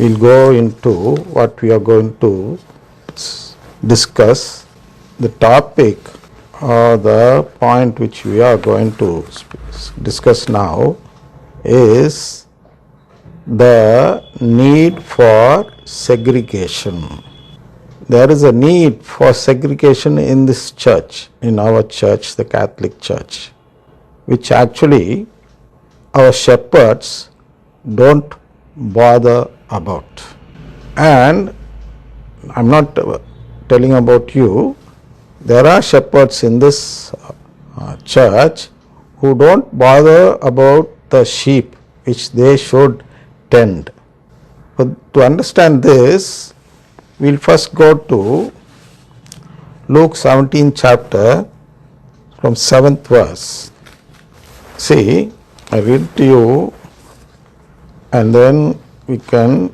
we'll go into what we are going to discuss. The topic or the point which we are going to discuss now is the need for segregation. There is a need for segregation in this church, in our church, the Catholic Church, which actually our shepherds don't bother about. And I'm not telling about you, there are shepherds in this church who don't bother about the sheep which they should tend. But to understand this, we'll first go to Luke 17 chapter from 7th verse. See, I read to you and then we can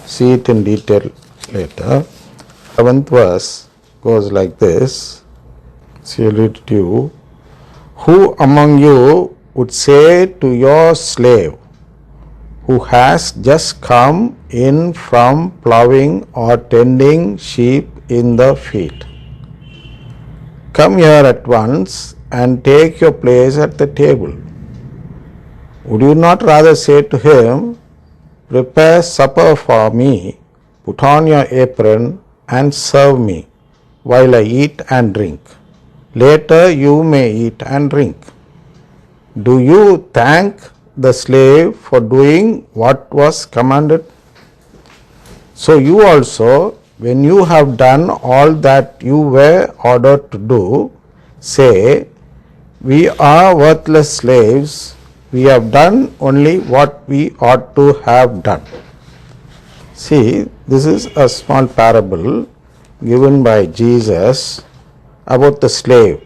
see it in detail later. 7th verse goes like this. See, I read to you. Who among you would say to your slave who has just come in from plowing or tending sheep in the field, come here at once and take your place at the table? Would you not rather say to him, prepare supper for me, put on your apron and serve me while I eat and drink. Later you may eat and drink. Do you thank the slave for doing what was commanded? So you also, when you have done all that you were ordered to do, say, we are worthless slaves, we have done only what we ought to have done. See, this is a small parable given by Jesus about the slave,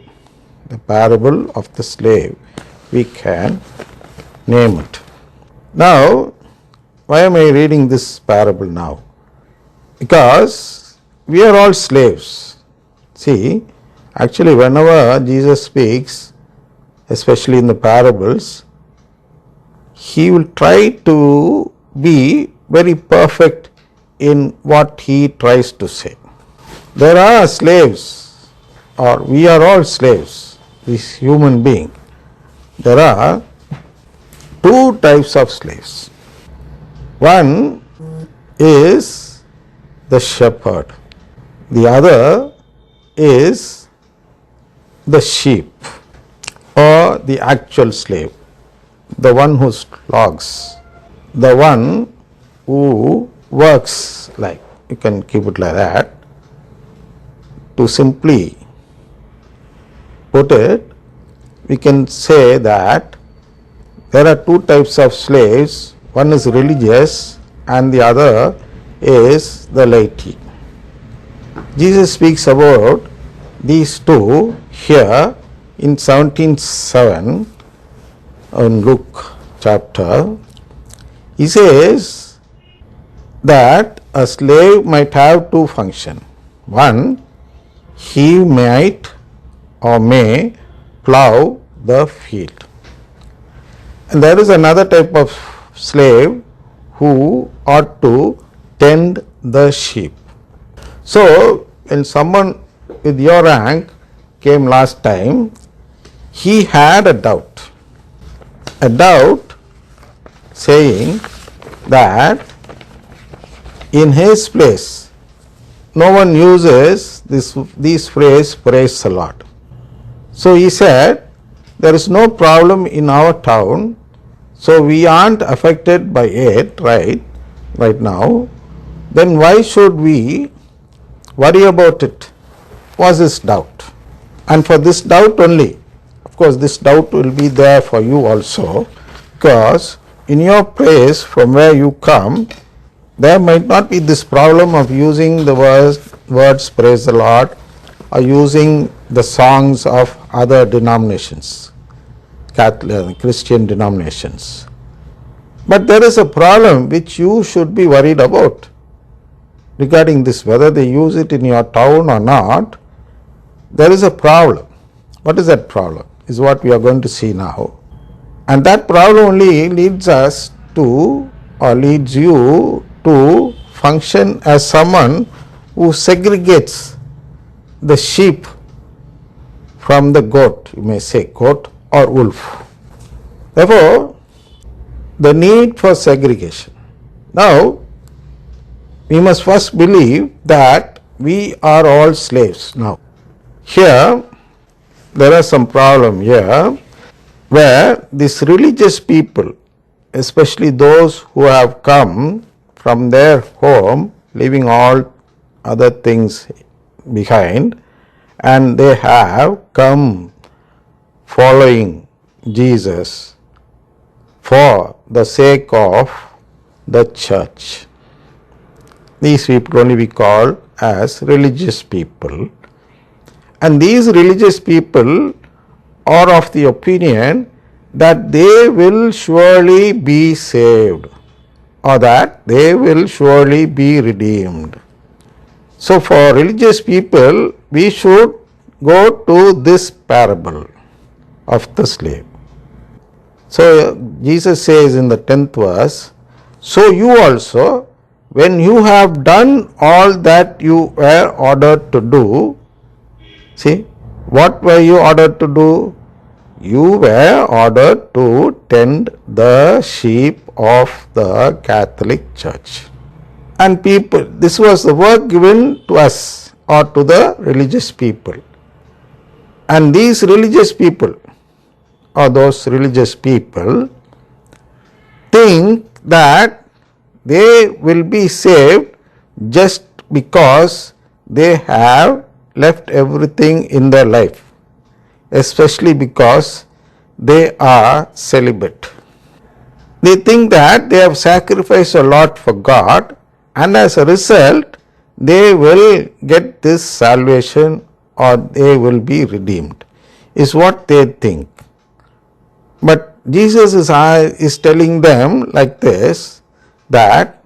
the parable of the slave, we can name it. Now, why am I reading this parable now? Because we are all slaves. See, actually whenever Jesus speaks, especially in the parables, he will try to be very perfect in what he tries to say. There are slaves, or we are all slaves, this human being. There are two types of slaves. One is the shepherd. The other is the sheep, or the actual slave, the one who slogs, the one who works, like, you can keep it like that. To simply put it, we can say that there are two types of slaves. One is religious and the other is the laity. Jesus speaks about these two here in 17:7 in Luke chapter. He says that a slave might have two functions. One, he might or may plow the field. And there is another type of slave who ought to tend the sheep. So, when someone with your rank came last time, he had a doubt saying that in his place, no one uses this phrase, praise the Lord. So he said, there is no problem in our town, so we aren't affected by it right now. Then why should we worry about it? Was his doubt. And for this doubt only, of course this doubt will be there for you also, because in your place from where you come, there might not be this problem of using the words praise the Lord or using the songs of other denominations, Catholic, Christian denominations. But there is a problem which you should be worried about regarding this, whether they use it in your town or not. There is a problem. What is that problem? Is what we are going to see now. And that problem only leads us to, or leads you to function as someone who segregates the sheep from the goat, you may say goat or wolf. Therefore, the need for segregation. Now, we must first believe that we are all slaves now. Here, there are some problem here where these religious people, especially those who have come from their home, leaving all other things behind, and they have come following Jesus for the sake of the church. These people only we call as religious people. And these religious people are of the opinion that they will surely be saved or that they will surely be redeemed. So for religious people, we should go to this parable of the slave. So Jesus says in the 10th verse, so you also, when you have done all that you were ordered to do, see, what were you ordered to do? You were ordered to tend the sheep of the Catholic Church. And people, this was the work given to us or to the religious people. And these religious people, or those religious people, think that they will be saved just because they have left everything in their life, especially because they are celibate. They think that they have sacrificed a lot for God, and as a result they will get this salvation or they will be redeemed, is what they think. But Jesus is telling them like this, that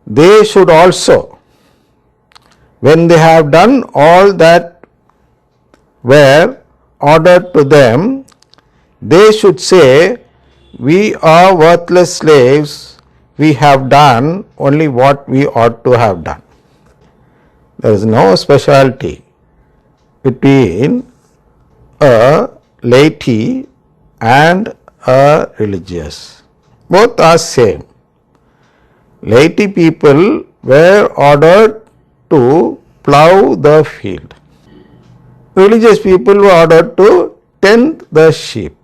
they should also, when they have done all that were ordered to them, they should say, we are worthless slaves, we have done only what we ought to have done. There is no specialty between a laity and a religious. Both are same. Laity people were ordered to plough the field. Religious people were ordered to tend the sheep.